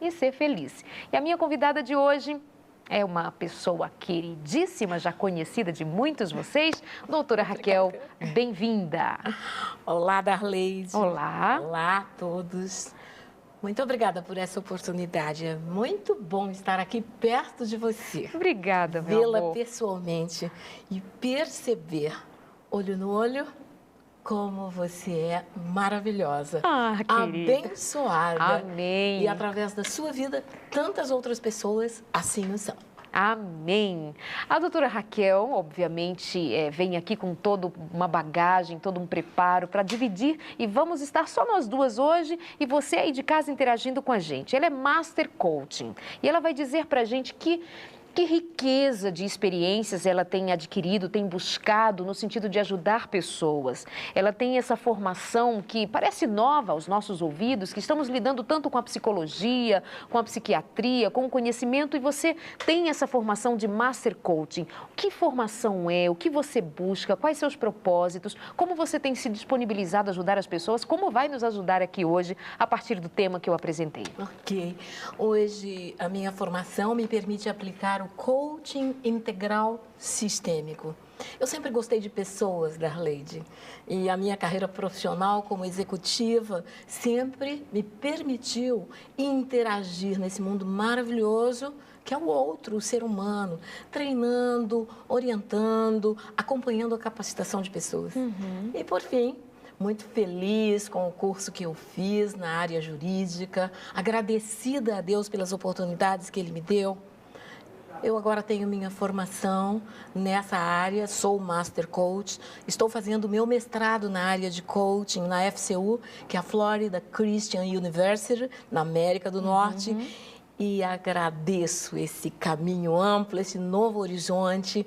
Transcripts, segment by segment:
e ser feliz. E a minha convidada de hoje é uma pessoa queridíssima, já conhecida de muitos de vocês, doutora Raquel, bem-vinda. Olá, Darleide. Olá. Olá a todos. Muito obrigada por essa oportunidade. É muito bom estar aqui perto de você. Obrigada, meu amor. Vê-la pessoalmente e perceber, olho no olho, como você é maravilhosa. Querida. Abençoada. Amém. E através da sua vida, tantas outras pessoas assim o são. Amém. A doutora Raquel, obviamente, vem aqui com toda uma bagagem, todo um preparo para dividir e vamos estar só nós duas hoje e você aí de casa interagindo com a gente. Ela é Master Coaching e ela vai dizer para a gente que riqueza de experiências ela tem adquirido, tem buscado no sentido de ajudar pessoas. Ela tem essa formação que parece nova aos nossos ouvidos, que estamos lidando tanto com a psicologia, com a psiquiatria, com o conhecimento, e você tem essa formação de Master Coaching. Que formação é? O que você busca? Quais seus propósitos? Como você tem se disponibilizado a ajudar as pessoas? Como vai nos ajudar aqui hoje a partir do tema que eu apresentei? Ok. Hoje a minha formação me permite aplicar o coaching integral sistêmico. Eu sempre gostei de pessoas, Darleide, e a minha carreira profissional como executiva sempre me permitiu interagir nesse mundo maravilhoso que é o outro, o ser humano, treinando, orientando, acompanhando a capacitação de pessoas. E, por fim, muito feliz com o curso que eu fiz na área jurídica, agradecida a Deus pelas oportunidades que Ele me deu. Eu agora tenho minha formação nessa área, sou Master Coach, estou fazendo meu mestrado na área de coaching na FCU, que é a Florida Christian University, na América do Norte, e agradeço esse caminho amplo, esse novo horizonte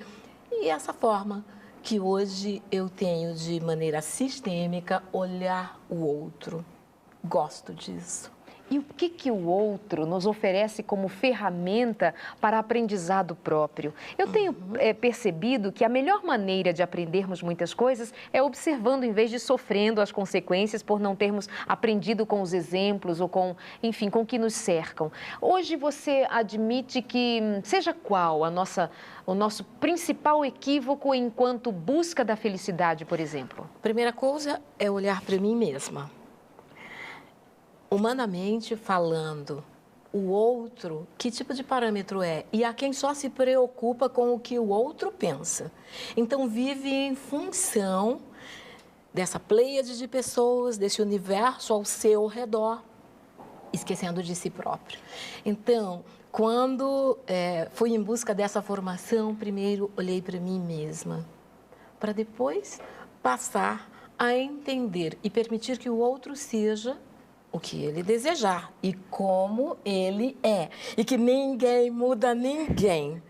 e essa forma que hoje eu tenho de maneira sistêmica olhar o outro. Gosto disso. E o que o outro nos oferece como ferramenta para aprendizado próprio? Eu tenho percebido que a melhor maneira de aprendermos muitas coisas é observando em vez de sofrendo as consequências por não termos aprendido com os exemplos ou com, enfim, com o que nos cercam. Hoje você admite que, seja qual o nosso principal equívoco enquanto busca da felicidade, por exemplo? Primeira coisa é olhar para mim mesma. Humanamente falando, o outro, que tipo de parâmetro é? E há quem só se preocupa com o que o outro pensa. Então, vive em função dessa pleiade de pessoas, desse universo ao seu redor, esquecendo de si próprio. Então, quando fui em busca dessa formação, primeiro olhei para mim mesma, para depois passar a entender e permitir que o outro seja o que ele desejar e como ele é. E que ninguém muda ninguém.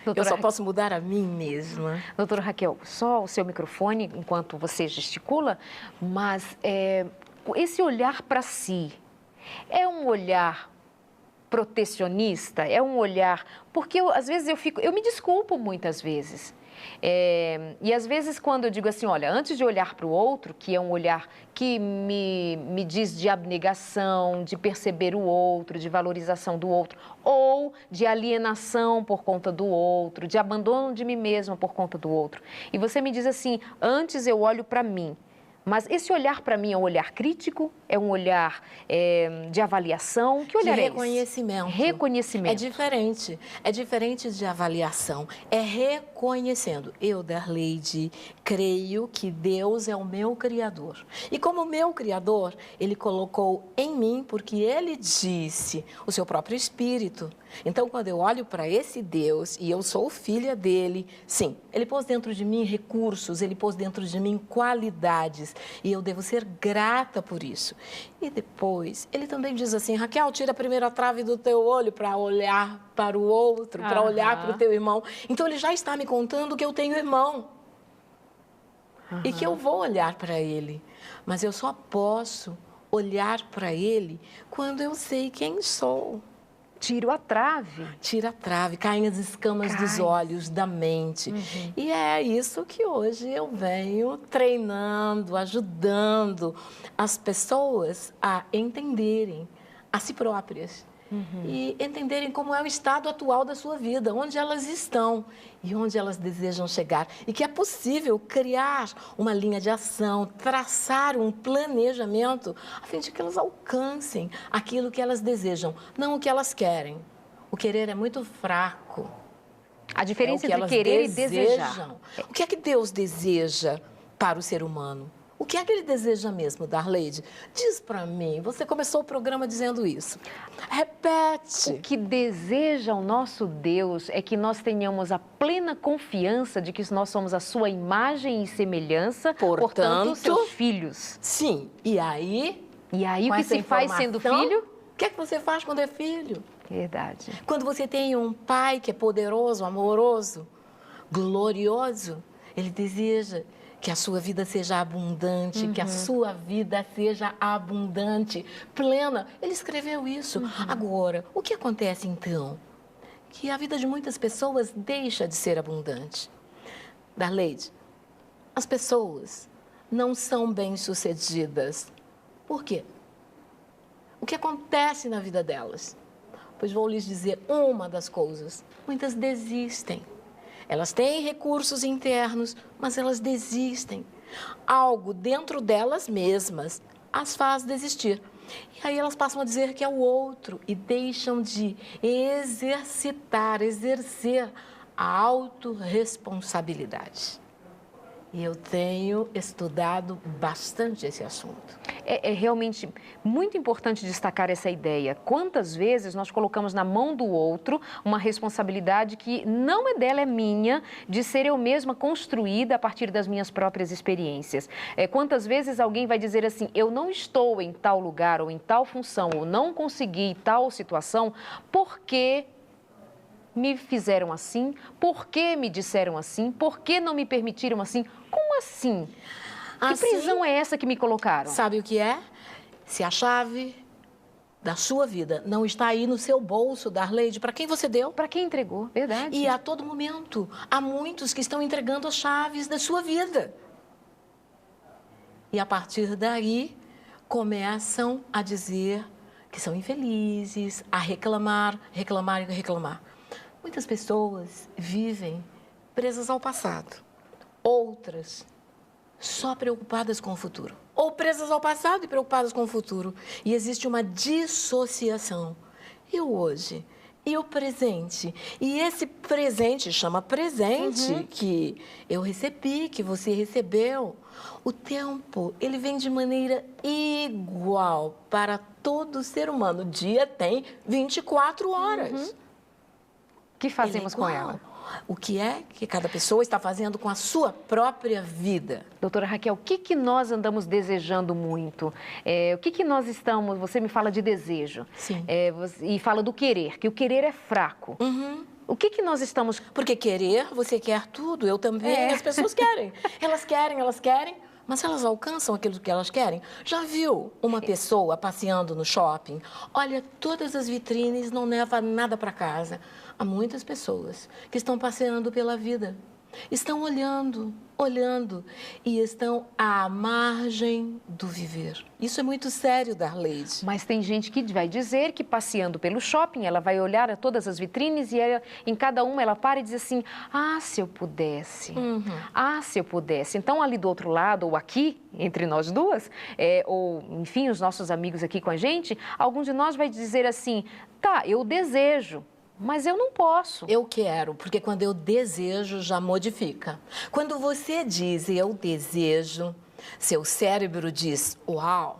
Eu só posso mudar a mim mesma. Doutora Raquel, só o seu microfone enquanto você gesticula, mas esse olhar para si é um olhar protecionista? É um olhar... Porque às vezes eu me desculpo muitas vezes. E às vezes quando eu digo assim, olha, antes de olhar para o outro, que é um olhar que me diz de abnegação, de perceber o outro, de valorização do outro, ou de alienação por conta do outro, de abandono de mim mesma por conta do outro. E você me diz assim, antes eu olho para mim. Mas esse olhar para mim é um olhar crítico? É um olhar de avaliação? Que olhar de é esse? Reconhecimento. Reconhecimento. É diferente de avaliação. É reconhecendo. Eu, Darleide, creio que Deus é o meu Criador. E como meu Criador, Ele colocou em mim, porque Ele disse, o seu próprio Espírito. Então, quando eu olho para esse Deus e eu sou filha dele, sim, Ele pôs dentro de mim recursos, Ele pôs dentro de mim qualidades. E eu devo ser grata por isso. E depois, ele também diz assim, Raquel, tira a primeira trave do teu olho para olhar para o outro, para olhar para o teu irmão. Então, ele já está me contando que eu tenho irmão. E que eu vou olhar para ele. Mas eu só posso olhar para ele quando eu sei quem sou. Tiro a trave. Tira a trave, caem as escamas dos olhos, da mente. E é isso que hoje eu venho treinando, ajudando as pessoas a entenderem a si próprias e entenderem como é o estado atual da sua vida, onde elas estão e onde elas desejam chegar. E que é possível criar uma linha de ação, traçar um planejamento a fim de que elas alcancem aquilo que elas desejam, não o que elas querem. O querer é muito fraco. A diferença É o que entre elas querer e desejar. desejam. O que é que Deus deseja para o ser humano? O que é que ele deseja mesmo, Darleide? Diz para mim, você começou o programa dizendo isso. Repete. O que deseja o nosso Deus é que nós tenhamos a plena confiança de que nós somos a sua imagem e semelhança, portanto seus filhos. Sim, e aí O que se faz sendo filho? O que é que você faz quando é filho? Verdade. Quando você tem um pai que é poderoso, amoroso, glorioso, ele deseja que a sua vida seja abundante, que a sua vida seja abundante, plena. Ele escreveu isso. Agora, o que acontece então? Que a vida de muitas pessoas deixa de ser abundante. Darleide, as pessoas não são bem-sucedidas. Por quê? O que acontece na vida delas? Pois vou lhes dizer uma das coisas. Muitas desistem. Elas têm recursos internos, mas elas desistem. Algo dentro delas mesmas as faz desistir. E aí elas passam a dizer que é o outro e deixam de exercer a autorresponsabilidade. E eu tenho estudado bastante esse assunto. É realmente muito importante destacar essa ideia. Quantas vezes nós colocamos na mão do outro uma responsabilidade que não é dela, é minha, de ser eu mesma construída a partir das minhas próprias experiências. Quantas vezes alguém vai dizer assim, eu não estou em tal lugar ou em tal função, ou não consegui tal situação, porque me fizeram assim, por que me disseram assim, por que não me permitiram assim? Como assim? Que prisão é essa que me colocaram? Sabe o que é? Se a chave da sua vida não está aí no seu bolso, Darleide, para quem você deu? Para quem entregou, verdade. E a todo momento, há muitos que estão entregando as chaves da sua vida. E a partir daí, começam a dizer que são infelizes, a reclamar, reclamar e reclamar. Muitas pessoas vivem presas ao passado. Outras só preocupadas com o futuro. Ou presas ao passado e preocupadas com o futuro. E existe uma dissociação. E o hoje? E o presente? E esse presente, chama presente, que eu recebi, que você recebeu. O tempo, ele vem de maneira igual para todo ser humano. O dia tem 24 horas. O que fazemos com ela? O que é que cada pessoa está fazendo com a sua própria vida? Doutora Raquel, o que nós andamos desejando muito? O que nós estamos... Você me fala de desejo. Sim. E fala do querer, que o querer é fraco. O que nós estamos... Porque querer, você quer tudo, eu também, as pessoas querem. Elas querem, mas elas alcançam aquilo que elas querem. Já viu uma pessoa passeando no shopping? Olha, todas as vitrines, não leva nada para casa. Há muitas pessoas que estão passeando pela vida, estão olhando e estão à margem do viver. Isso é muito sério, Darleide. Mas tem gente que vai dizer que passeando pelo shopping, ela vai olhar a todas as vitrines e ela, em cada uma ela para e diz assim, ah, se eu pudesse, ah, se eu pudesse. Então, ali do outro lado, ou aqui, entre nós duas, ou, enfim, os nossos amigos aqui com a gente, algum de nós vai dizer assim, tá, eu desejo, mas eu não posso. Eu quero, porque quando eu desejo, já modifica. Quando você diz eu desejo, seu cérebro diz, uau,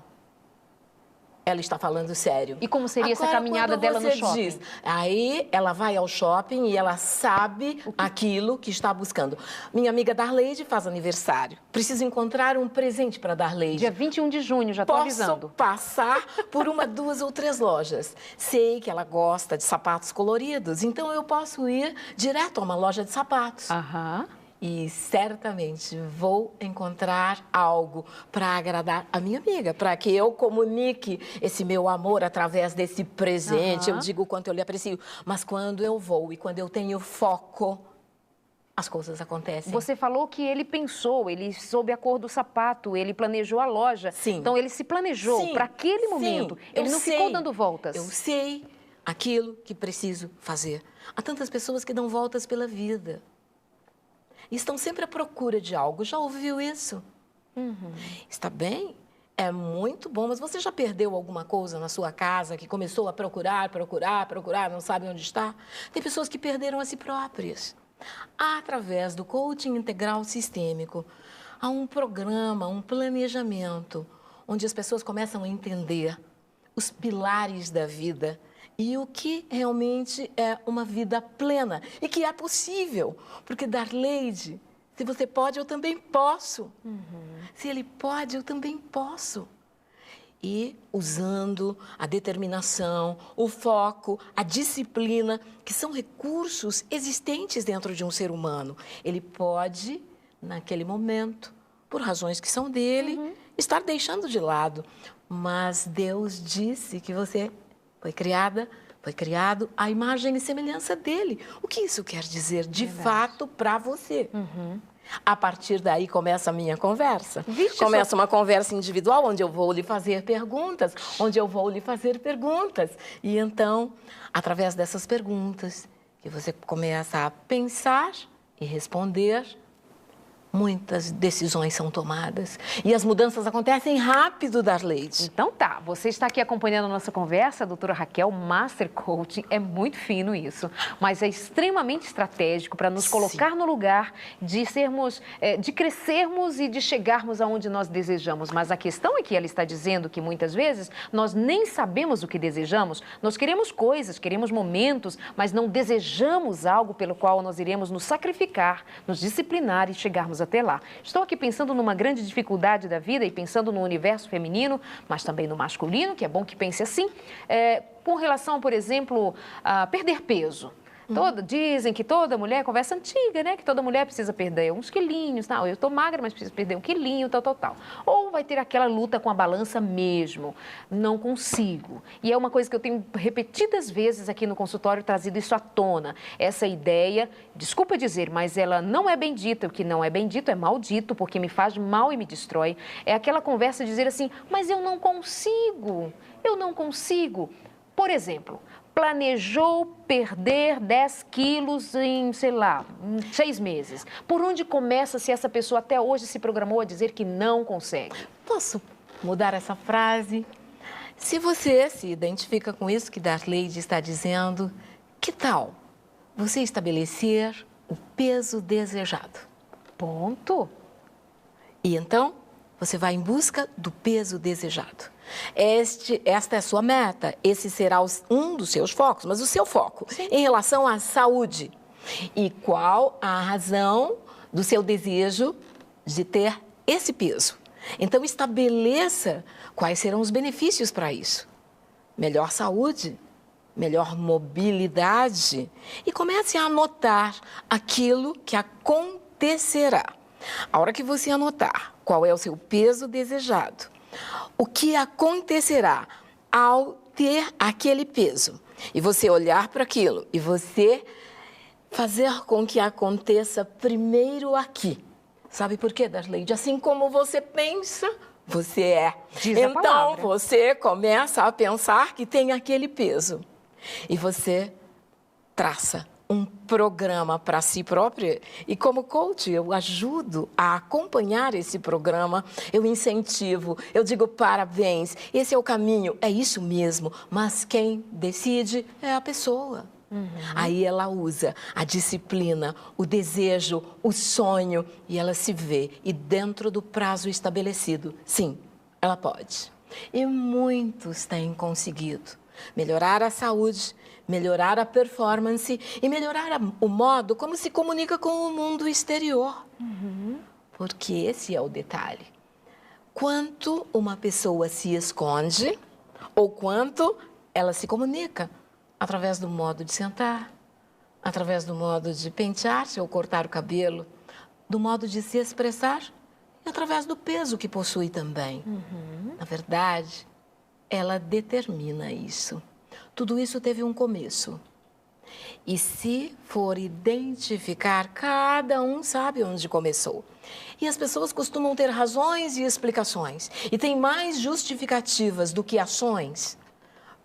ela está falando sério. E como seria essa caminhada dela no shopping? Diz, aí ela vai ao shopping e ela sabe aquilo que está buscando. Minha amiga Darleide faz aniversário. Preciso encontrar um presente para Darleide. Dia 21 de junho, já estou avisando. Posso passar por uma, 2 ou 3 lojas. Sei que ela gosta de sapatos coloridos, então eu posso ir direto a uma loja de sapatos. E certamente vou encontrar algo para agradar a minha amiga, para que eu comunique esse meu amor através desse presente. Eu digo o quanto eu lhe aprecio. Mas quando eu vou e quando eu tenho foco, as coisas acontecem. Você falou que ele pensou, ele soube a cor do sapato, ele planejou a loja. Sim. Então, ele se planejou para aquele momento. Ele não ficou dando voltas. Eu sei. aquilo que preciso fazer. Há tantas pessoas que dão voltas pela vida e estão sempre à procura de algo. Já ouviu isso? Está bem? É muito bom, mas você já perdeu alguma coisa na sua casa que começou a procurar, não sabe onde está? Tem pessoas que perderam a si próprias. Através do coaching integral sistêmico, há um programa, um planejamento, onde as pessoas começam a entender os pilares da vida e o que realmente é uma vida plena e que é possível, porque Darleide, se você pode, eu também posso. Se ele pode, eu também posso. E usando a determinação, o foco, a disciplina, que são recursos existentes dentro de um ser humano. Ele pode, naquele momento, por razões que são dele, estar deixando de lado. Mas Deus disse que você foi criado à imagem e semelhança dele. O que isso quer dizer de fato para você? A partir daí começa a minha conversa. Começa uma conversa individual, onde eu vou lhe fazer perguntas, E então, através dessas perguntas, que você começa a pensar e responder, muitas decisões são tomadas. E as mudanças acontecem rápido, Darleide. Então tá, você está aqui acompanhando a nossa conversa, a doutora Raquel, Master Coaching, é muito fino isso, mas é extremamente estratégico para nos colocar no lugar de sermos, de crescermos e de chegarmos aonde nós desejamos. Mas a questão é que ela está dizendo que muitas vezes nós nem sabemos o que desejamos, nós queremos coisas, queremos momentos, mas não desejamos algo pelo qual nós iremos nos sacrificar, nos disciplinar e chegarmos até lá. Estou aqui pensando numa grande dificuldade da vida e pensando no universo feminino, mas também no masculino, que é bom que pense assim, com relação, por exemplo, a perder peso. Dizem que toda mulher, conversa antiga, né? Que toda mulher precisa perder uns quilinhos, eu estou magra, mas preciso perder um quilinho, tal. Ou vai ter aquela luta com a balança mesmo, não consigo. E é uma coisa que eu tenho repetidas vezes aqui no consultório trazido isso à tona. Essa ideia, desculpa dizer, mas ela não é bendita. O que não é bendito é maldito, porque me faz mal e me destrói. É aquela conversa de dizer assim, mas eu não consigo. Por exemplo, planejou perder 10 quilos em, 6 meses. Por onde começa se essa pessoa até hoje se programou a dizer que não consegue? Posso mudar essa frase? Se você se identifica com isso que Darleide está dizendo, que tal você estabelecer o peso desejado? Ponto. E então, você vai em busca do peso desejado. Esta é a sua meta, esse será um dos seus focos, mas o seu foco em relação à saúde. E qual a razão do seu desejo de ter esse peso? Então, estabeleça quais serão os benefícios para isso. Melhor saúde, melhor mobilidade e comece a anotar aquilo que acontecerá. A hora que você anotar qual é o seu peso desejado, o que acontecerá ao ter aquele peso e você olhar para aquilo e você fazer com que aconteça primeiro aqui. Sabe por quê, Darleide? Assim como você pensa, você é. Então, você começa a pensar que tem aquele peso e você traça um programa para si própria e como coach eu ajudo a acompanhar esse programa, eu incentivo, eu digo parabéns, esse é o caminho, é isso mesmo, mas quem decide é a pessoa. Aí ela usa a disciplina, o desejo, o sonho e ela se vê e dentro do prazo estabelecido, sim, ela pode. E muitos têm conseguido melhorar a saúde, melhorar a performance e melhorar o modo como se comunica com o mundo exterior. Porque esse é o detalhe. Quanto uma pessoa se esconde ou quanto ela se comunica através do modo de sentar, através do modo de pentear-se ou cortar o cabelo, do modo de se expressar e através do peso que possui também. Na verdade, ela determina isso. Tudo isso teve um começo. E se for identificar, cada um sabe onde começou. E as pessoas costumam ter razões e explicações. E tem mais justificativas do que ações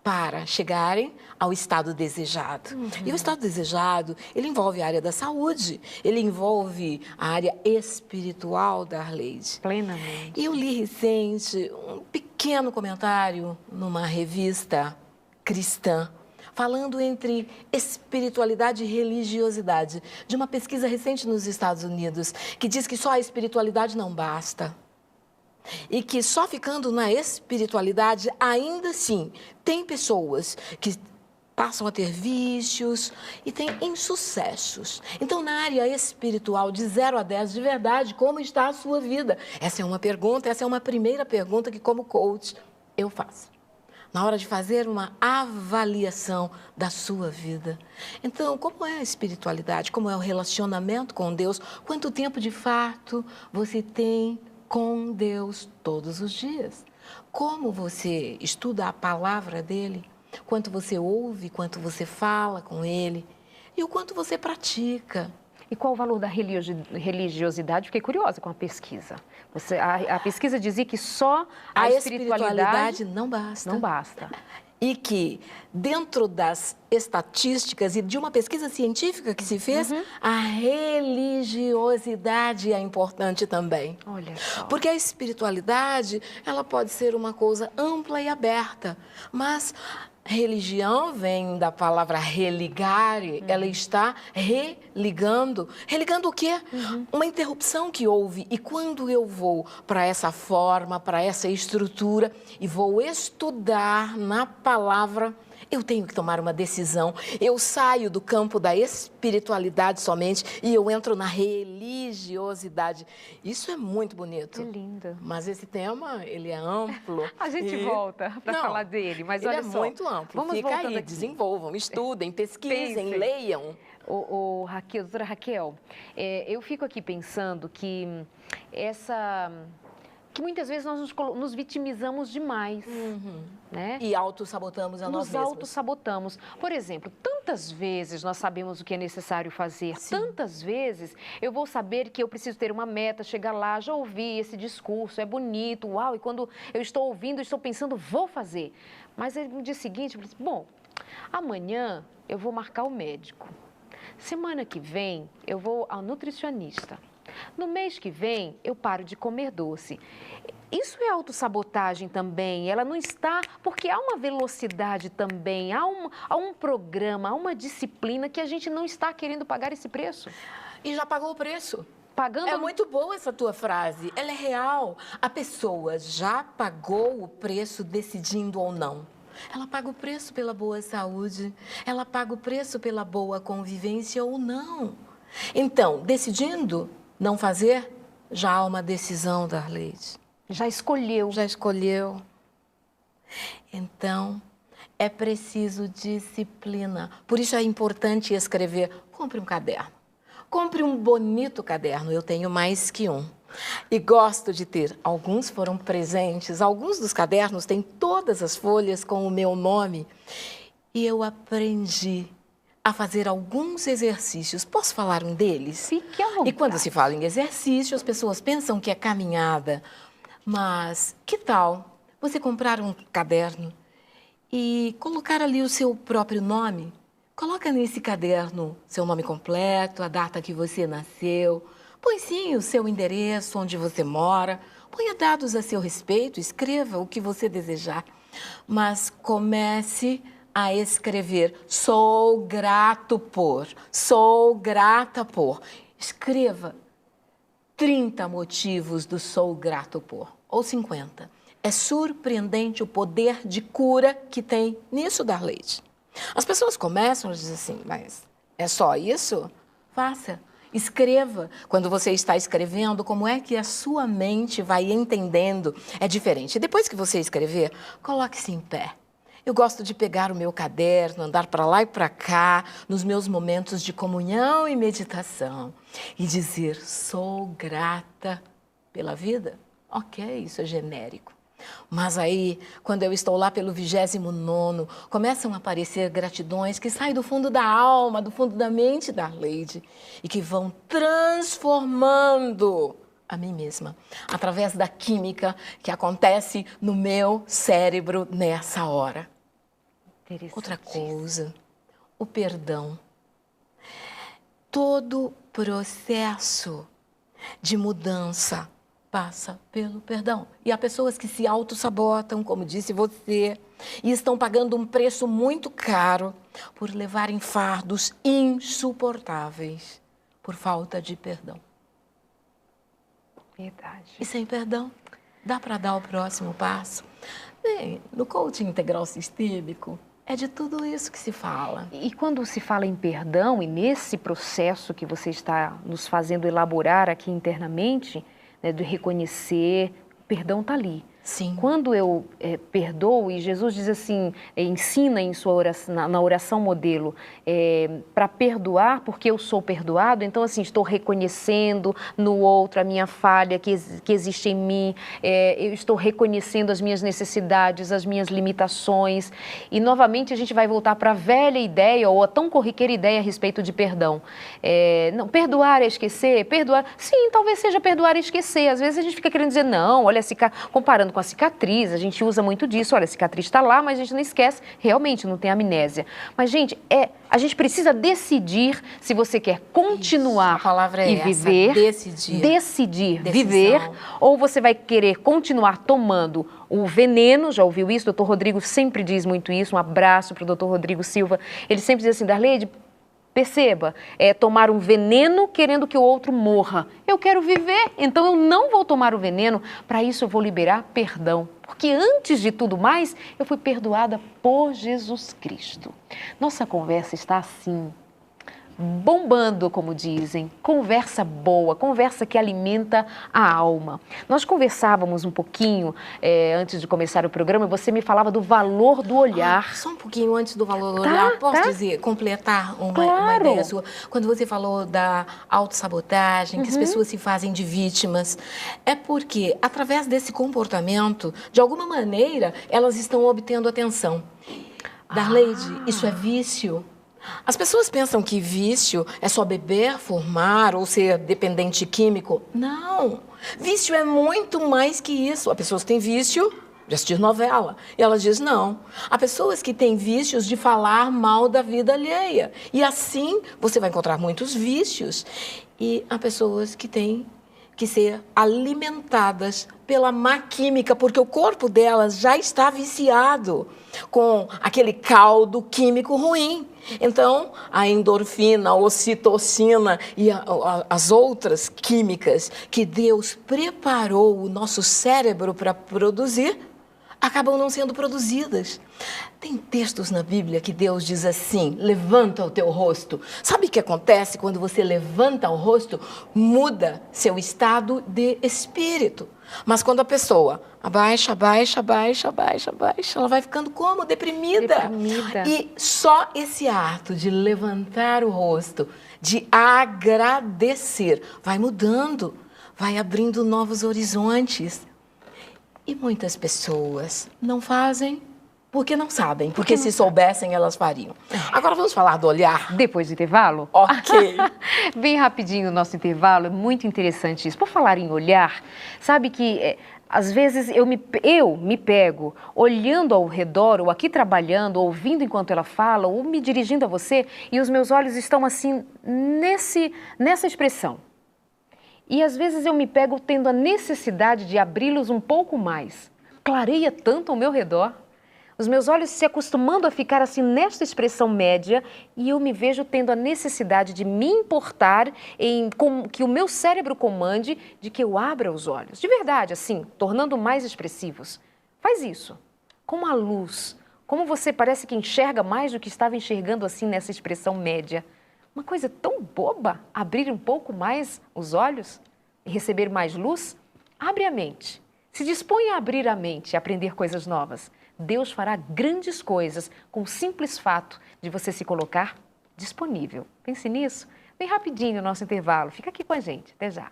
para chegarem ao estado desejado. E o estado desejado, ele envolve a área da saúde, ele envolve a área espiritual da Arleide. Plenamente. E eu li recente um pequeno comentário numa revista cristã, falando entre espiritualidade e religiosidade, de uma pesquisa recente nos Estados Unidos, que diz que só a espiritualidade não basta. E que só ficando na espiritualidade, ainda assim, tem pessoas que passam a ter vícios e têm insucessos. Então, na área espiritual, de 0 a 10, de verdade, como está a sua vida? Essa é uma pergunta, essa é uma primeira pergunta que, como coach, eu faço. Na hora de fazer uma avaliação da sua vida. Então, como é a espiritualidade? Como é o relacionamento com Deus? Quanto tempo de fato você tem com Deus todos os dias? Como você estuda a palavra dele? Quanto você ouve, quanto você fala com ele? E o quanto você pratica? E qual o valor da religiosidade? Fiquei curiosa com a pesquisa. A pesquisa dizia que só a espiritualidade não basta. Não basta. E que, dentro das estatísticas e de uma pesquisa científica que se fez, a religiosidade é importante também. Olha só. Porque a espiritualidade, ela pode ser uma coisa ampla e aberta, mas religião vem da palavra religare, ela está religando. Religando o quê? Uma interrupção que houve. E quando eu vou para essa forma, para essa estrutura e vou estudar na palavra, eu tenho que tomar uma decisão. Eu saio do campo da espiritualidade somente e eu entro na religiosidade. Isso é muito bonito. Que lindo. Mas esse tema, ele é amplo. A gente volta para falar dele, mas olha só. Ele é muito amplo. Vamos Fica aí, aqui. desenvolvam, estudem, pesquisem, Pensem. leiam. Raquel, doutora Raquel, eu fico aqui pensando que que muitas vezes nós nos vitimizamos demais, né? E autossabotamos a nós mesmos. Nos autossabotamos. Por exemplo, tantas vezes nós sabemos o que é necessário fazer, tantas vezes eu vou saber que eu preciso ter uma meta, chegar lá, já ouvi esse discurso, é bonito, uau, e quando eu estou ouvindo, estou pensando, vou fazer. Mas no dia seguinte, eu disse, bom, amanhã eu vou marcar o médico. Semana que vem eu vou ao nutricionista. No mês que vem, eu paro de comer doce. Isso é autossabotagem também, ela não está... Porque há uma velocidade também, há um programa, há uma disciplina que a gente não está querendo pagar esse preço. E já pagou o preço. Pagando... É muito boa essa tua frase, ela é real. A pessoa já pagou o preço decidindo ou não. Ela paga o preço pela boa saúde, ela paga o preço pela boa convivência ou não. Então, decidindo não fazer, já há uma decisão da Arleide. Já escolheu. Já escolheu. Então, é preciso disciplina. Por isso é importante escrever. Compre um caderno. Compre um bonito caderno. Eu tenho mais que um. E gosto de ter. Alguns foram presentes. Alguns dos cadernos têm todas as folhas com o meu nome. E eu aprendi a fazer alguns exercícios. Posso falar um deles? Fique à vontade. E quando se fala em exercício, as pessoas pensam que é caminhada. Mas que tal você comprar um caderno e colocar ali o seu próprio nome? Coloca nesse caderno seu nome completo, a data que você nasceu. Põe sim o seu endereço, onde você mora. Ponha dados a seu respeito, escreva o que você desejar. Mas comece a escrever, sou grato por, sou grata por. Escreva 30 motivos do sou grato por, ou 50. É surpreendente o poder de cura que tem nisso, Darleide. As pessoas começam a dizer assim, mas é só isso? Faça. Escreva. Quando você está escrevendo, como é que a sua mente vai entendendo? É diferente. Depois que você escrever, coloque-se em pé. Eu gosto de pegar o meu caderno, andar para lá e para cá, nos meus momentos de comunhão e meditação, e dizer, sou grata pela vida. Ok, isso é genérico. Mas aí, quando eu estou lá pelo 29º, começam a aparecer gratidões que saem do fundo da alma, do fundo da mente da Arleide, e que vão transformando a mim mesma, através da química que acontece no meu cérebro nessa hora. Outra coisa, o perdão. Todo processo de mudança passa pelo perdão. E há pessoas que se auto-sabotam, como disse você, e estão pagando um preço muito caro por levarem fardos insuportáveis por falta de perdão. Verdade. E sem perdão, dá para dar o próximo passo? Bem, no coaching integral sistêmico, é de tudo isso que se fala. E quando se fala em perdão, e nesse processo que você está nos fazendo elaborar aqui internamente, né, de reconhecer, o perdão está ali. Sim. Quando eu perdoo, e Jesus diz assim, ensina em sua oração, na oração modelo, para perdoar porque eu sou perdoado, então assim, estou reconhecendo no outro a minha falha que existe em mim, eu estou reconhecendo as minhas necessidades, as minhas limitações, e novamente a gente vai voltar para a velha ideia, ou a tão corriqueira ideia a respeito de perdão. Não, perdoar é esquecer, perdoar, sim, talvez seja perdoar e esquecer, às vezes a gente fica querendo dizer, não, olha, comparando com a cicatriz, a gente usa muito disso, olha, a cicatriz está lá, mas a gente não esquece, realmente não tem amnésia. Mas, gente, a gente precisa decidir se você quer continuar a palavra é e viver, decidir viver, ou você vai querer continuar tomando o veneno, já ouviu isso? O Dr. Rodrigo sempre diz muito isso, um abraço para o Dr. Rodrigo Silva, ele sempre diz assim, Darleide, perceba, tomar um veneno querendo que o outro morra. Eu quero viver, então eu não vou tomar o veneno, para isso eu vou liberar perdão. Porque antes de tudo mais, eu fui perdoada por Jesus Cristo. Nossa conversa está assim, bombando, como dizem, conversa boa, conversa que alimenta a alma. Nós conversávamos um pouquinho antes de começar o programa e você me falava do valor do olhar. Só um pouquinho antes do valor do olhar, posso dizer, completar uma ideia sua? Quando você falou da autossabotagem, que as pessoas se fazem de vítimas, é porque, através desse comportamento, de alguma maneira, elas estão obtendo atenção. Darleide, isso é vício? As pessoas pensam que vício é só beber, fumar ou ser dependente químico. Não! Vício é muito mais que isso. Há pessoas que têm vício de assistir novela. E ela diz não. Há pessoas que têm vícios de falar mal da vida alheia. E assim você vai encontrar muitos vícios. E há pessoas que têm que ser alimentadas pela má química, porque o corpo delas já está viciado com aquele caldo químico ruim. Então, a endorfina, a ocitocina e as outras químicas que Deus preparou o nosso cérebro para produzir, acabam não sendo produzidas. Tem textos na Bíblia que Deus diz assim, levanta o teu rosto. Sabe o que acontece quando você levanta o rosto? Muda seu estado de espírito. Mas quando a pessoa abaixa, ela vai ficando como? Deprimida. E só esse ato de levantar o rosto, de agradecer, vai mudando, vai abrindo novos horizontes. E muitas pessoas não fazem porque não sabem, porque se soubessem elas fariam. Agora vamos falar do olhar? Depois do intervalo? Ok. Bem rapidinho o nosso intervalo, é muito interessante isso. Por falar em olhar, sabe que às vezes eu me pego olhando ao redor, ou aqui trabalhando, ou ouvindo enquanto ela fala, ou me dirigindo a você, e os meus olhos estão assim, nessa expressão. E às vezes eu me pego tendo a necessidade de abri-los um pouco mais. Clareia tanto ao meu redor. Os meus olhos se acostumando a ficar assim nesta expressão média e eu me vejo tendo a necessidade de me importar em que o meu cérebro comande de que eu abra os olhos. De verdade, assim, tornando mais expressivos. Faz isso. Com a luz. Como você parece que enxerga mais do que estava enxergando assim nessa expressão média. Uma coisa tão boba, abrir um pouco mais os olhos e receber mais luz. Abre a mente. Se dispõe a abrir a mente e aprender coisas novas. Deus fará grandes coisas com o simples fato de você se colocar disponível. Pense nisso. Bem rapidinho o nosso intervalo. Fica aqui com a gente. Até já.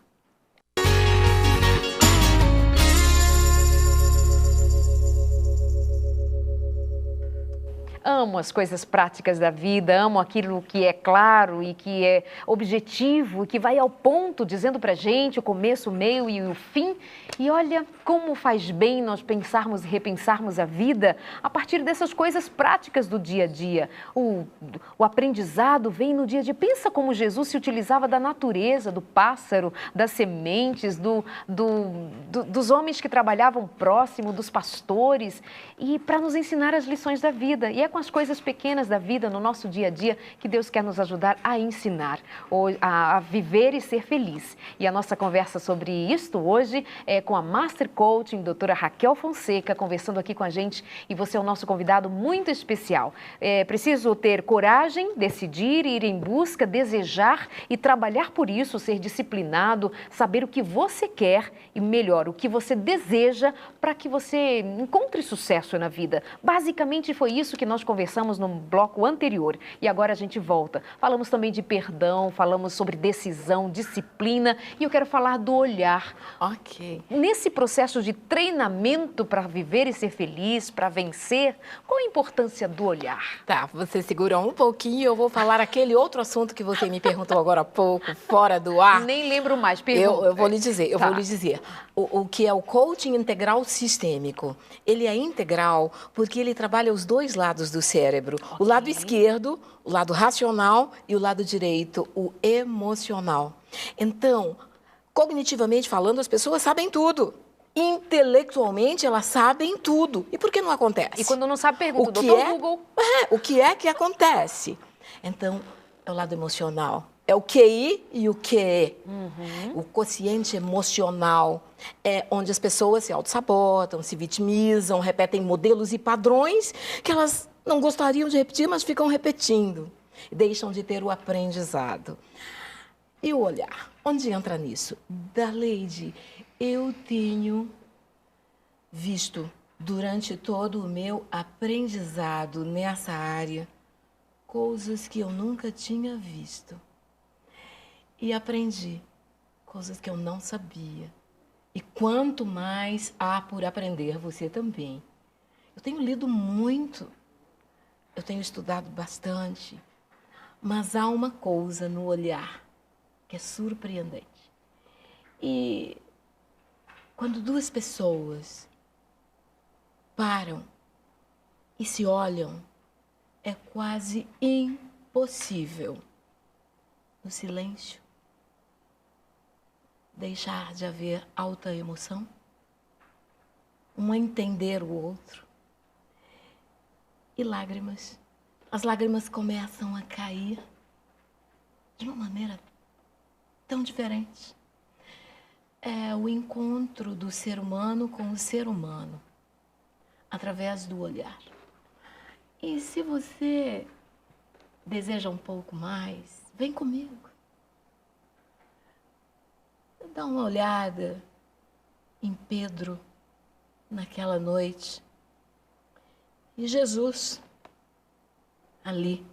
amo as coisas práticas da vida, amo aquilo que é claro e que é objetivo, que vai ao ponto, dizendo pra gente o começo, o meio e o fim. E olha como faz bem nós pensarmos e repensarmos a vida a partir dessas coisas práticas do dia a dia. O aprendizado vem no dia a dia. Pensa como Jesus se utilizava da natureza, do pássaro, das sementes, dos homens que trabalhavam próximo, dos pastores, e para nos ensinar as lições da vida. E é com as coisas pequenas da vida, no nosso dia a dia, que Deus quer nos ajudar a ensinar, a viver e ser feliz. E a nossa conversa sobre isto hoje é com a Master Coaching, doutora Raquel Fonseca, conversando aqui com a gente, e você é o nosso convidado muito especial. É preciso ter coragem, decidir, ir em busca, desejar e trabalhar por isso, ser disciplinado, saber o que você quer e, melhor, o que você deseja para que você encontre sucesso na vida. Basicamente foi isso que nós conversamos no bloco anterior e agora a gente volta. Falamos também de perdão, falamos sobre decisão, disciplina e eu quero falar do olhar. Ok. Nesse processo de treinamento para viver e ser feliz, para vencer, qual a importância do olhar? Tá, você segura um pouquinho, eu vou falar aquele outro assunto que você me perguntou agora há pouco, fora do ar. Nem lembro mais, pergunta. Eu vou lhe dizer, o que é o coaching integral sistêmico. Ele é integral porque ele trabalha os dois lados do cérebro. Okay. O lado esquerdo, o lado racional, e o lado direito, o emocional. Então, cognitivamente falando, as pessoas sabem tudo. Intelectualmente, elas sabem tudo. E por que não acontece? E quando não sabe, pergunta, doutor Google. O que é que acontece? Então, é o lado emocional. É o QI e o QE. O quociente emocional é onde as pessoas se autossabotam, se vitimizam, repetem modelos e padrões que elas não gostariam de repetir, mas ficam repetindo. E deixam de ter o aprendizado. E o olhar? Onde entra nisso? Darleide, eu tenho visto durante todo o meu aprendizado nessa área coisas que eu nunca tinha visto. E aprendi coisas que eu não sabia. E quanto mais há por aprender, você também. Eu tenho lido muito, eu tenho estudado bastante, mas há uma coisa no olhar que é surpreendente. E quando duas pessoas param e se olham, é quase impossível, no silêncio, deixar de haver alta emoção, um entender o outro. E lágrimas. As lágrimas começam a cair de uma maneira tão diferente. É o encontro do ser humano com o ser humano, através do olhar. E se você deseja um pouco mais, vem comigo. Dá uma olhada em Pedro naquela noite. E Jesus ali,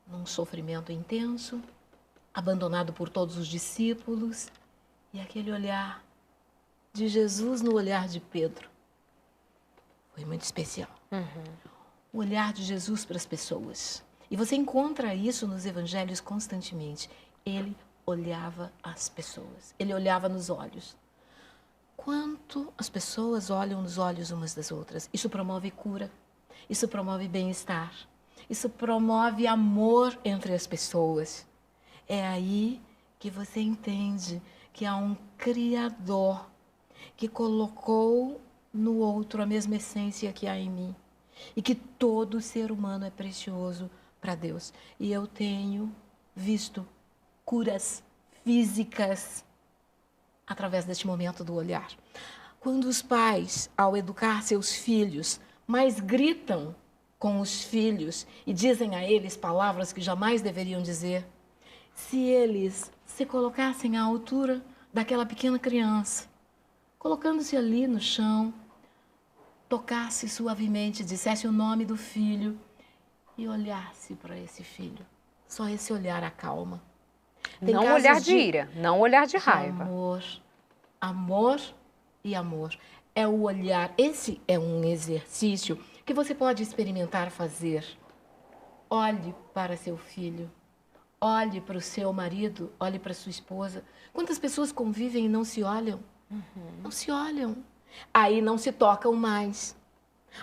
num sofrimento intenso, abandonado por todos os discípulos, e aquele olhar de Jesus no olhar de Pedro foi muito especial. O olhar de Jesus para as pessoas. E você encontra isso nos evangelhos constantemente. Ele olhava as pessoas, ele olhava nos olhos. Quanto as pessoas olham nos olhos umas das outras, isso promove cura, isso promove bem-estar, isso promove amor entre as pessoas. É aí que você entende que há um Criador que colocou no outro a mesma essência que há em mim e que todo ser humano é precioso para Deus. E eu tenho visto curas físicas através deste momento do olhar. Quando os pais, ao educar seus filhos, mais gritam com os filhos e dizem a eles palavras que jamais deveriam dizer, se eles se colocassem à altura daquela pequena criança, colocando-se ali no chão, tocasse suavemente, dissesse o nome do filho e olhasse para esse filho. Só esse olhar acalma. Não olhar de ira, não olhar de raiva. Amor, amor e amor. é o olhar. Esse é um exercício que você pode experimentar fazer. Olhe para seu filho, olhe para o seu marido, olhe para sua esposa. Quantas pessoas convivem e não se olham? Não se olham. Aí não se tocam mais.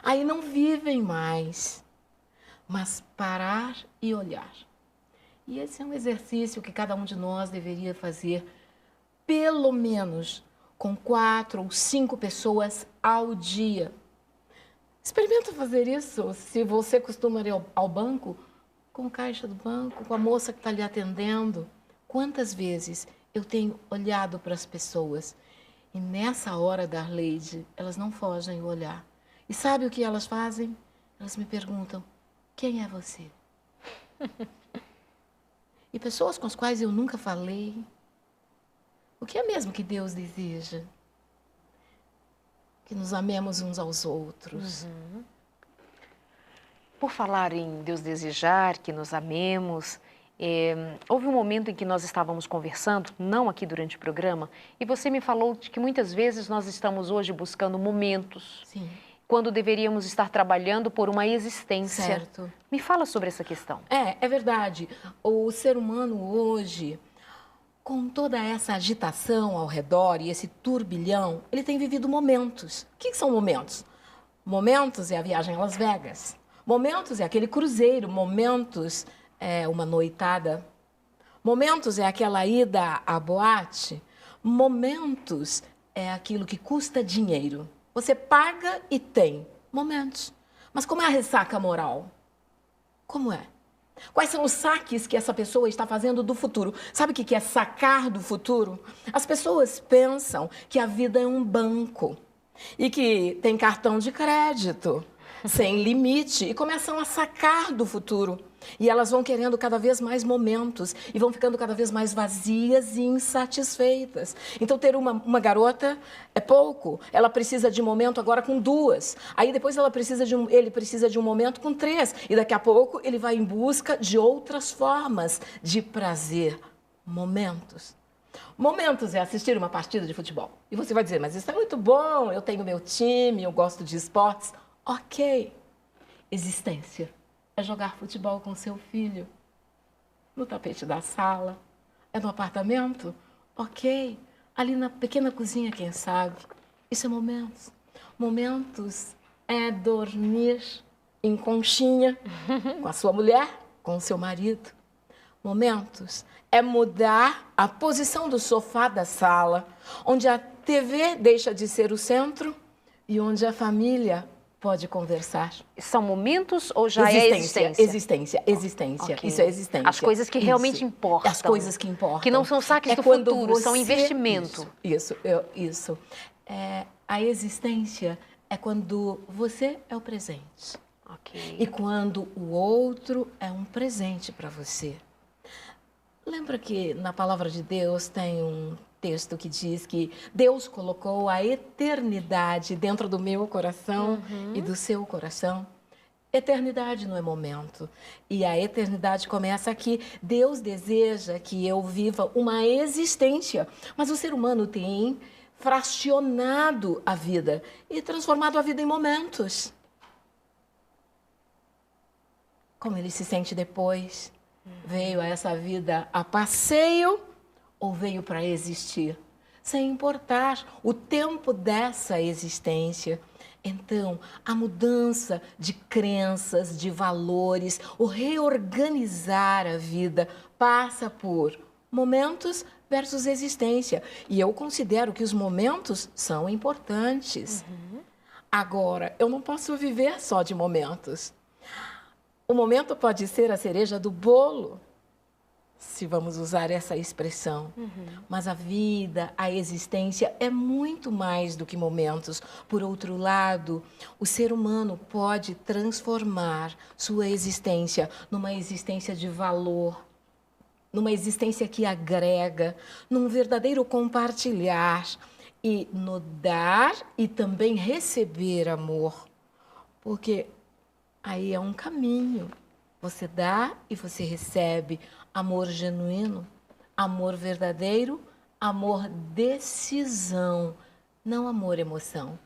Aí não vivem mais. Mas parar e olhar. E esse é um exercício que cada um de nós deveria fazer, pelo menos com 4 ou 5 pessoas ao dia. Experimenta fazer isso. Se você costuma ir ao banco, com o caixa do banco, com a moça que está lhe atendendo. Quantas vezes eu tenho olhado para as pessoas e nessa hora, Darleide, elas não fogem o olhar. E sabe o que elas fazem? Elas me perguntam, quem é você? E pessoas com as quais eu nunca falei. O que é mesmo que Deus deseja? Que nos amemos uns aos outros. Por falar em Deus desejar, que nos amemos, houve um momento em que nós estávamos conversando, não aqui durante o programa, e você me falou de que muitas vezes nós estamos hoje buscando momentos. Sim. Quando deveríamos estar trabalhando por uma existência. Certo. Me fala sobre essa questão. É verdade. O ser humano hoje, com toda essa agitação ao redor e esse turbilhão, ele tem vivido momentos. O que são momentos? Momentos é a viagem a Las Vegas. Momentos é aquele cruzeiro. Momentos é uma noitada. Momentos é aquela ida à boate. Momentos é aquilo que custa dinheiro. Você paga e tem momentos. Mas como é a ressaca moral? Como é? Quais são os saques que essa pessoa está fazendo do futuro? Sabe o que é sacar do futuro? As pessoas pensam que a vida é um banco e que tem cartão de crédito sem limite e começam a sacar do futuro. E elas vão querendo cada vez mais momentos e vão ficando cada vez mais vazias e insatisfeitas. Então, ter uma garota é pouco. Ela precisa de um momento agora com 2. Aí, depois, ele precisa de um momento com 3. E, daqui a pouco, ele vai em busca de outras formas de prazer. Momentos. Momentos é assistir uma partida de futebol. E você vai dizer, mas isso é muito bom, eu tenho meu time, eu gosto de esportes. Ok. Existência é jogar futebol com seu filho. No tapete da sala. É no apartamento? Ok. Ali na pequena cozinha, quem sabe. Isso é momentos. Momentos é dormir em conchinha com a sua mulher, com o seu marido. Momentos é mudar a posição do sofá da sala, onde a TV deixa de ser o centro e onde a família pode conversar. São momentos ou já é existência? Existência. Okay. Isso é existência. As coisas que realmente importam. As coisas que importam. Que não são saques do futuro, são investimento. Isso. A existência é quando você é o presente. Okay. E quando o outro é um presente para você. Lembra que na palavra de Deus tem um texto que diz que Deus colocou a eternidade dentro do meu coração e do seu coração? Eternidade não é momento. E a eternidade começa aqui. Deus deseja que eu viva uma existência. Mas o ser humano tem fracionado a vida e transformado a vida em momentos. Como ele se sente depois? Veio a essa vida a passeio ou veio para existir? Sem importar o tempo dessa existência. Então, a mudança de crenças, de valores, o reorganizar a vida passa por momentos versus existência. E eu considero que os momentos são importantes. Agora, eu não posso viver só de momentos. O momento pode ser a cereja do bolo, se vamos usar essa expressão. Mas a vida, a existência é muito mais do que momentos. Por outro lado, o ser humano pode transformar sua existência numa existência de valor, numa existência que agrega, num verdadeiro compartilhar e no dar e também receber amor. Porque aí é um caminho. Você dá e você recebe amor genuíno, amor verdadeiro, amor decisão, não amor emoção.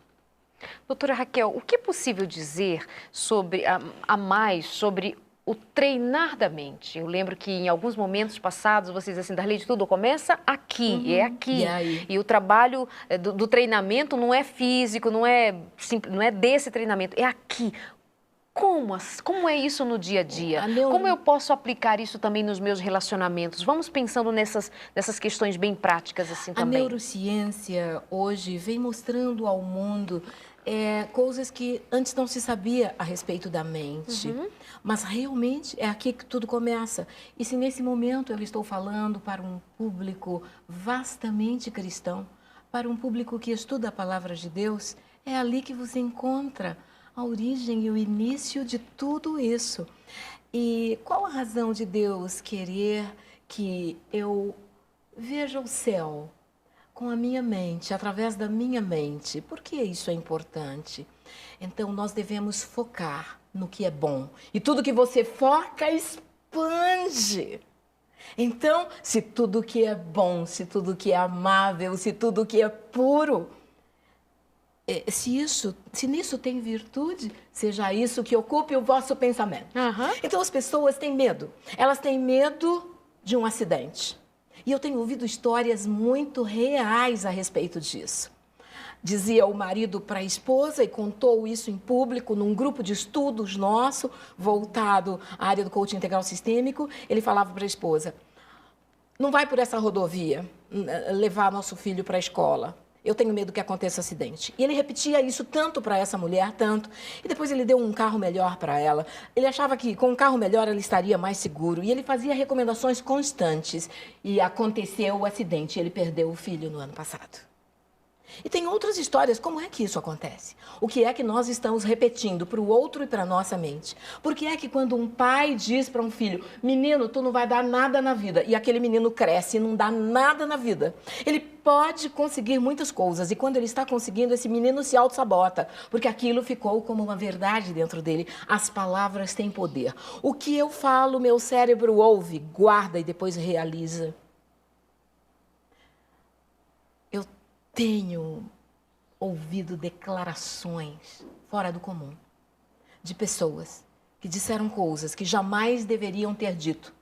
Doutora Raquel, o que é possível dizer sobre a mais sobre o treinar da mente? Eu lembro que em alguns momentos passados vocês assim, Darleide, tudo começa aqui, é aqui. E aí? E o trabalho do treinamento não é físico, não é desse treinamento, é aqui. Como é isso no dia a dia? Como eu posso aplicar isso também nos meus relacionamentos? Vamos pensando nessas questões bem práticas assim também. A neurociência hoje vem mostrando ao mundo coisas que antes não se sabia a respeito da mente. Mas realmente é aqui que tudo começa. E se nesse momento eu estou falando para um público vastamente cristão, para um público que estuda a palavra de Deus, é ali que você encontra a origem e o início de tudo isso. E qual a razão de Deus querer que eu veja o céu com a minha mente, através da minha mente? Por que isso é importante? Então, nós devemos focar no que é bom. E tudo que você foca, expande. Então, se tudo que é bom, se tudo que é amável, se tudo que é puro, se nisso tem virtude, seja isso que ocupe o vosso pensamento. Então as pessoas têm medo. Elas têm medo de um acidente. E eu tenho ouvido histórias muito reais a respeito disso. Dizia o marido para a esposa, e contou isso em público, num grupo de estudos nosso, voltado à área do coaching integral sistêmico. Ele falava para a esposa: não vai por essa rodovia levar nosso filho para a escola. Eu tenho medo que aconteça acidente. E ele repetia isso tanto para essa mulher, tanto. E depois ele deu um carro melhor para ela. Ele achava que com um carro melhor ele estaria mais seguro. E ele fazia recomendações constantes. E aconteceu o acidente. Ele perdeu o filho no ano passado. E tem outras histórias. Como é que isso acontece? O que é que nós estamos repetindo para o outro e para a nossa mente? Por que é que quando um pai diz para um filho: menino, tu não vai dar nada na vida, e aquele menino cresce e não dá nada na vida? Ele pode conseguir muitas coisas, e quando ele está conseguindo, esse menino se auto-sabota, porque aquilo ficou como uma verdade dentro dele. As palavras têm poder. O que eu falo, meu cérebro ouve, guarda e depois realiza. Tenho ouvido declarações fora do comum de pessoas que disseram coisas que jamais deveriam ter dito.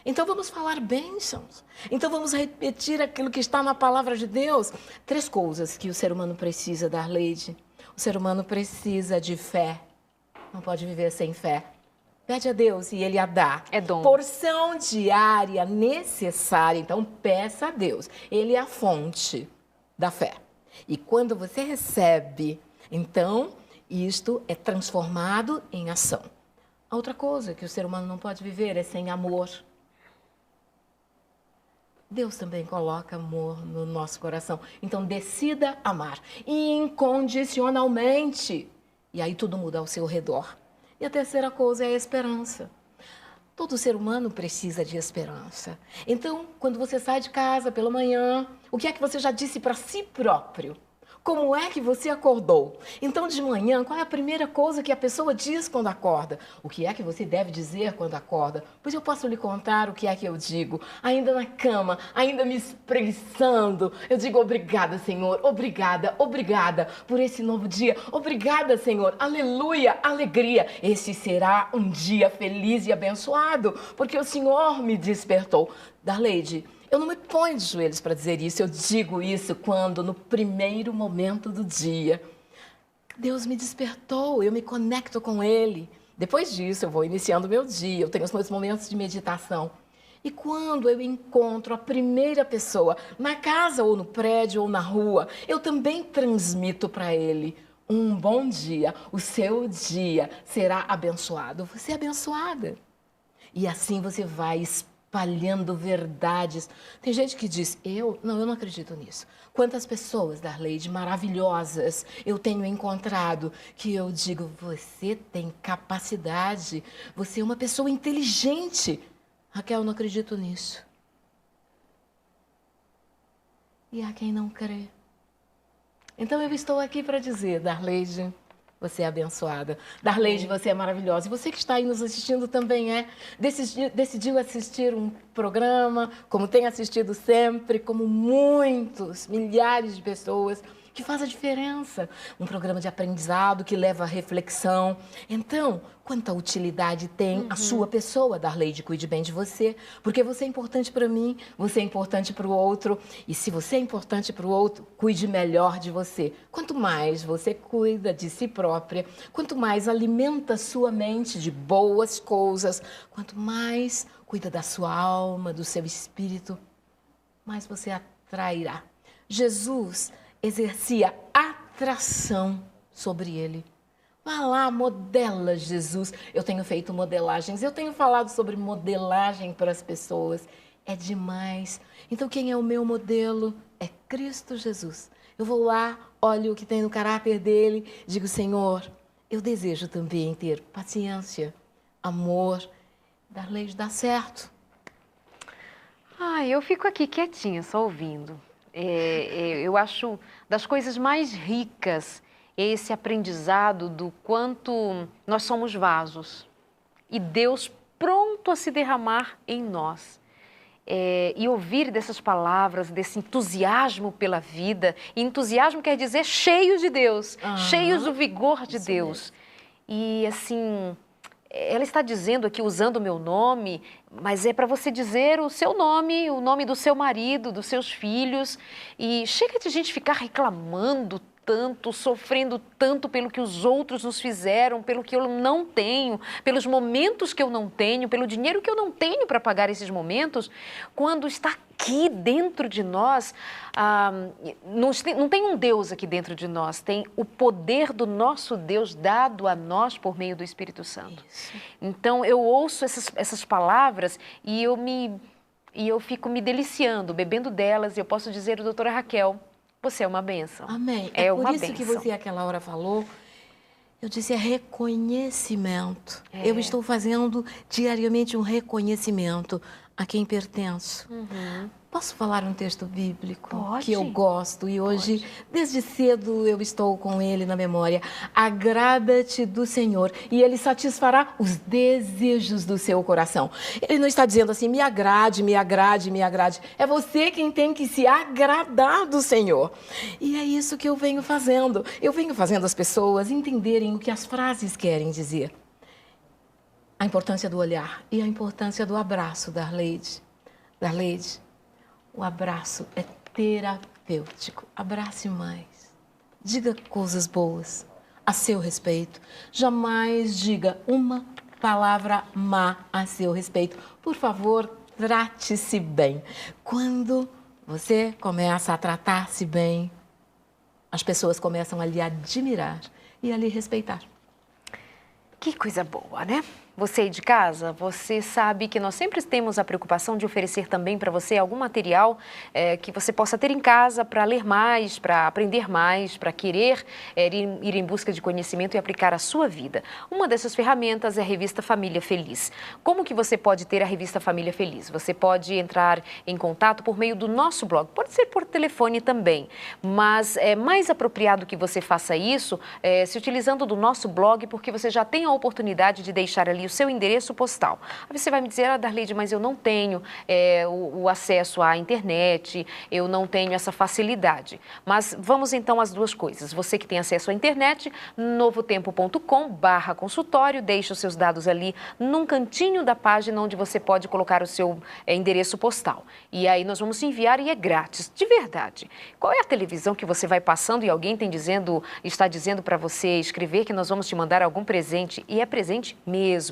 Então vamos falar bênçãos. Então vamos repetir aquilo que está na palavra de Deus. 3 coisas que o ser humano precisa, Darleide. O ser humano precisa de fé. Não pode viver sem fé. Pede a Deus e Ele a dá. É dom. Porção diária necessária. Então peça a Deus. Ele é a fonte da fé. E quando você recebe, então, isto é transformado em ação. A outra coisa que o ser humano não pode viver é sem amor. Deus também coloca amor no nosso coração. Então, decida amar incondicionalmente. E aí tudo muda ao seu redor. E a terceira coisa é a esperança. Todo ser humano precisa de esperança. Então, quando você sai de casa pela manhã, o que é que você já disse para si próprio? Como é que você acordou? Então, de manhã, qual é a primeira coisa que a pessoa diz quando acorda? O que é que você deve dizer quando acorda? Pois eu posso lhe contar o que é que eu digo. Ainda na cama, ainda me espreguiçando, eu digo: obrigada, Senhor, obrigada, obrigada por esse novo dia. Obrigada, Senhor, aleluia, alegria. Esse será um dia feliz e abençoado, porque o Senhor me despertou. Darleide, eu não me ponho de joelhos para dizer isso, eu digo isso quando, no primeiro momento do dia, Deus me despertou, eu me conecto com Ele. Depois disso, eu vou iniciando o meu dia, eu tenho os meus momentos de meditação. E quando eu encontro a primeira pessoa, na casa ou no prédio ou na rua, eu também transmito para ele um bom dia. O seu dia será abençoado, você é abençoada. E assim você vai espalhando verdades. Tem gente que diz: eu não acredito nisso. Quantas pessoas, Darleide, maravilhosas eu tenho encontrado, que eu digo: você tem capacidade, você é uma pessoa inteligente. Raquel, não acredito nisso. E há quem não crê. Então eu estou aqui para dizer: Darleide, você é abençoada. Darleide, você é maravilhosa. E você que está aí nos assistindo também decidiu assistir um programa, como tem assistido sempre, como muitos, milhares de pessoas que faz a diferença. Um programa de aprendizado que leva à reflexão. Então, quanta utilidade tem a sua pessoa, Darleide, cuide bem de você, porque você é importante para mim, você é importante para o outro, e se você é importante para o outro, cuide melhor de você. Quanto mais você cuida de si própria, quanto mais alimenta sua mente de boas coisas, quanto mais cuida da sua alma, do seu espírito, mais você atrairá. Jesus exercia atração sobre ele. Vá lá, modela Jesus. Eu tenho feito modelagens, eu tenho falado sobre modelagem para as pessoas. É demais. Então, quem é o meu modelo? É Cristo Jesus. Eu vou lá, olho o que tem no caráter dele, digo, Senhor, eu desejo também ter paciência, amor, Darleide, dá certo. Ai, eu fico aqui quietinha, só ouvindo. Eu acho das coisas mais ricas esse aprendizado do quanto nós somos vasos e Deus pronto a se derramar em nós. E ouvir dessas palavras, desse entusiasmo pela vida, e entusiasmo quer dizer cheios de Deus, cheios do vigor de Deus. E assim, ela está dizendo aqui, usando o meu nome, mas é para você dizer o seu nome, o nome do seu marido, dos seus filhos, e chega de gente ficar reclamando tanto, sofrendo tanto pelo que os outros nos fizeram, pelo que eu não tenho, pelos momentos que eu não tenho, pelo dinheiro que eu não tenho para pagar esses momentos, quando está aqui dentro de nós, não tem um Deus aqui dentro de nós, tem o poder do nosso Deus dado a nós por meio do Espírito Santo. Isso. Então, eu ouço essas palavras e eu fico me deliciando, bebendo delas, e eu posso dizer, doutora Raquel, você é uma bênção. Amém. É por isso que você, aquela hora, falou, eu disse, é reconhecimento. Eu estou fazendo diariamente um reconhecimento a quem pertenço. Posso falar um texto bíblico? Pode. Que eu gosto e hoje, desde cedo, eu estou com ele na memória. Agrada-te do Senhor e Ele satisfará os desejos do seu coração. Ele não está dizendo assim, me agrade, me agrade, me agrade. É você quem tem que se agradar do Senhor. E é isso que eu venho fazendo. Eu venho fazendo as pessoas entenderem o que as frases querem dizer. A importância do olhar e a importância do abraço, Darleide. Darleide, o abraço é terapêutico. Abrace mais. Diga coisas boas a seu respeito. Jamais diga uma palavra má a seu respeito. Por favor, trate-se bem. Quando você começa a tratar-se bem, as pessoas começam a lhe admirar e a lhe respeitar. Que coisa boa, né? Você aí de casa, você sabe que nós sempre temos a preocupação de oferecer também para você algum material que você possa ter em casa para ler mais, para aprender mais, para querer ir em busca de conhecimento e aplicar a sua vida. Uma dessas ferramentas é a revista Família Feliz. Como que você pode ter a revista Família Feliz? Você pode entrar em contato por meio do nosso blog, pode ser por telefone também, mas é mais apropriado que você faça isso se utilizando do nosso blog, porque você já tem a oportunidade de deixar ali o seu endereço postal. Aí você vai me dizer, Darleide, mas eu não tenho o acesso à internet, eu não tenho essa facilidade. Mas vamos então às duas coisas. Você que tem acesso à internet, novotempo.com/consultório, deixa os seus dados ali num cantinho da página onde você pode colocar o seu endereço postal. E aí nós vamos enviar e é grátis, de verdade. Qual é a televisão que você vai passando e alguém está dizendo para você escrever que nós vamos te mandar algum presente? E é presente mesmo.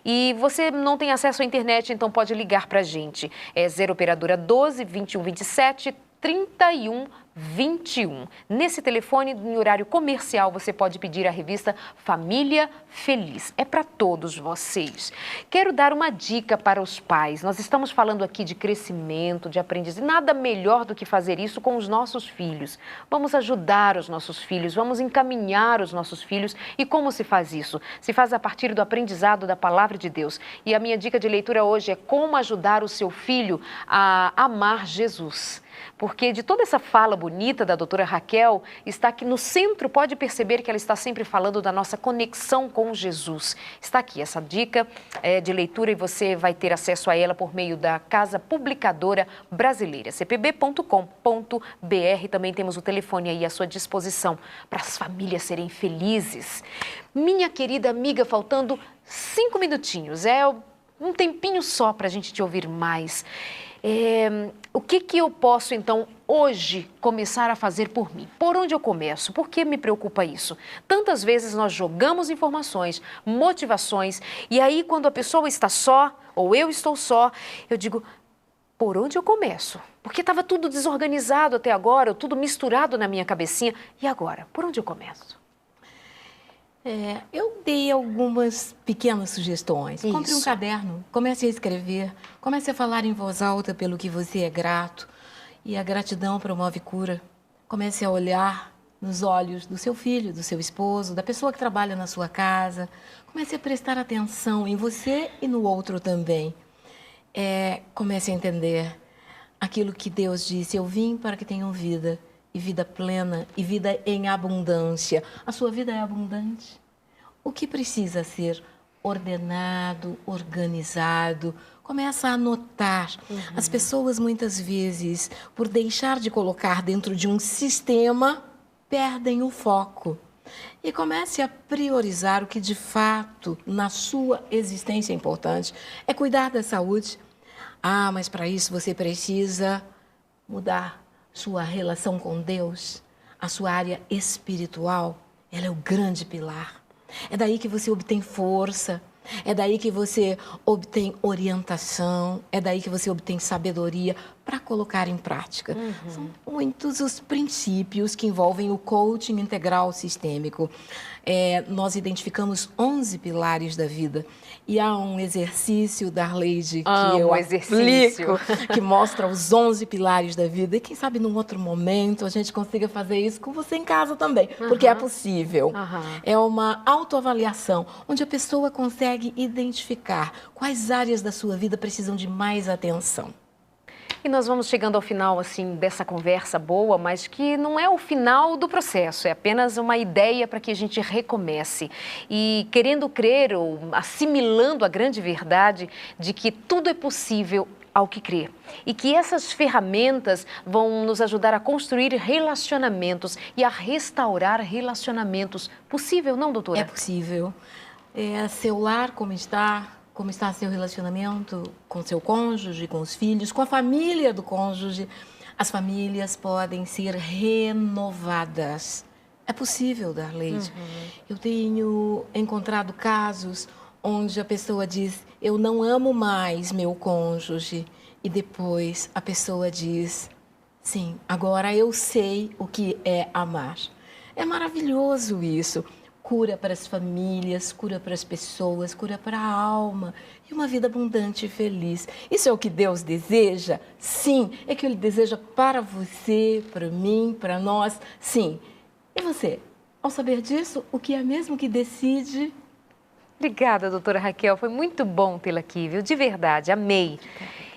E você não tem acesso à internet, então pode ligar para a gente. É 0 operadora 12 21 27 31 21. Nesse telefone, em horário comercial, você pode pedir a revista Família Feliz. É para todos vocês. Quero dar uma dica para os pais. Nós estamos falando aqui de crescimento, de aprendizagem. Nada melhor do que fazer isso com os nossos filhos. Vamos ajudar os nossos filhos, vamos encaminhar os nossos filhos. E como se faz isso? Se faz a partir do aprendizado da Palavra de Deus. E a minha dica de leitura hoje é como ajudar o seu filho a amar Jesus. Porque de toda essa fala bonita bonita da doutora Raquel está aqui no centro, pode perceber que ela está sempre falando da nossa conexão com Jesus. Está aqui essa dica de leitura e você vai ter acesso a ela por meio da Casa Publicadora Brasileira, cpb.com.br. Também temos o telefone aí à sua disposição para as famílias serem felizes. Minha querida amiga, faltando 5 minutinhos, um tempinho só para a gente te ouvir mais. O que eu posso, então, hoje começar a fazer por mim? Por onde eu começo? Por que me preocupa isso? Tantas vezes nós jogamos informações, motivações, e aí quando a pessoa está só, ou eu estou só, eu digo, por onde eu começo? Porque estava tudo desorganizado até agora, tudo misturado na minha cabecinha, e agora? Por onde eu começo? Eu dei algumas pequenas sugestões. Isso. Compre um caderno, comece a escrever, comece a falar em voz alta pelo que você é grato. E a gratidão promove cura. Comece a olhar nos olhos do seu filho, do seu esposo, da pessoa que trabalha na sua casa. Comece a prestar atenção em você e no outro também. Comece a entender aquilo que Deus disse: eu vim para que tenham vida, e vida plena, e vida em abundância. A sua vida é abundante. O que precisa ser ordenado, organizado? Começa a anotar. As pessoas, muitas vezes, por deixar de colocar dentro de um sistema, perdem o foco. E comece a priorizar o que, de fato, na sua existência é importante. É cuidar da saúde. Mas para isso você precisa mudar sua relação com Deus, a sua área espiritual. Ela é o grande pilar. É daí que você obtém força, é daí que você obtém orientação, é daí que você obtém sabedoria para colocar em prática. São muitos os princípios que envolvem o coaching integral sistêmico. Nós identificamos 11 pilares da vida. E há um exercício, Darleide, que eu aplico, que mostra os 11 pilares da vida. E quem sabe num outro momento a gente consiga fazer isso com você em casa também, porque é possível. É uma autoavaliação, onde a pessoa consegue identificar quais áreas da sua vida precisam de mais atenção. E nós vamos chegando ao final, assim, dessa conversa boa, mas que não é o final do processo, é apenas uma ideia para que a gente recomece. E querendo crer ou assimilando a grande verdade de que tudo é possível ao que crer. E que essas ferramentas vão nos ajudar a construir relacionamentos e a restaurar relacionamentos. Possível, não, doutora? É possível. Seu lar, como está seu relacionamento com seu cônjuge, com os filhos, com a família do cônjuge. As famílias podem ser renovadas. É possível, Darleide. Eu tenho encontrado casos onde a pessoa diz: eu não amo mais meu cônjuge. E depois a pessoa diz: sim, agora eu sei o que é amar. É maravilhoso isso. Cura para as famílias, cura para as pessoas, cura para a alma e uma vida abundante e feliz. Isso é o que Deus deseja? Sim. É o que Ele deseja para você, para mim, para nós? Sim. E você, ao saber disso, o que é mesmo que decide? Obrigada, doutora Raquel. Foi muito bom tê-la aqui, viu? De verdade, amei.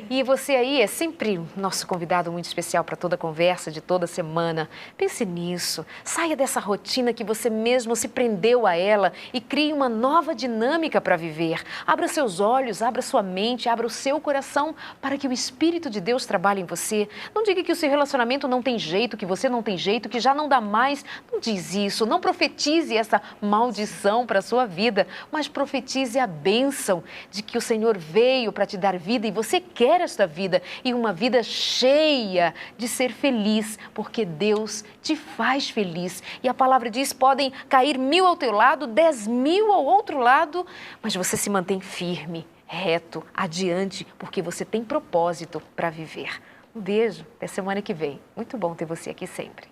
E você aí é sempre nosso convidado muito especial para toda a conversa de toda semana. Pense nisso. Saia dessa rotina que você mesmo se prendeu a ela e crie uma nova dinâmica para viver. Abra seus olhos, abra sua mente, abra o seu coração para que o Espírito de Deus trabalhe em você. Não diga que o seu relacionamento não tem jeito, que você não tem jeito, que já não dá mais. Não diz isso. Não profetize essa maldição para a sua vida, mas profetize a bênção de que o Senhor veio para te dar vida e você quer esta vida e uma vida cheia de ser feliz, porque Deus te faz feliz. E a palavra diz: podem cair 1000 ao teu lado, 10.000 ao outro lado, mas você se mantém firme, reto, adiante, porque você tem propósito para viver. Um beijo, até semana que vem. Muito bom ter você aqui sempre.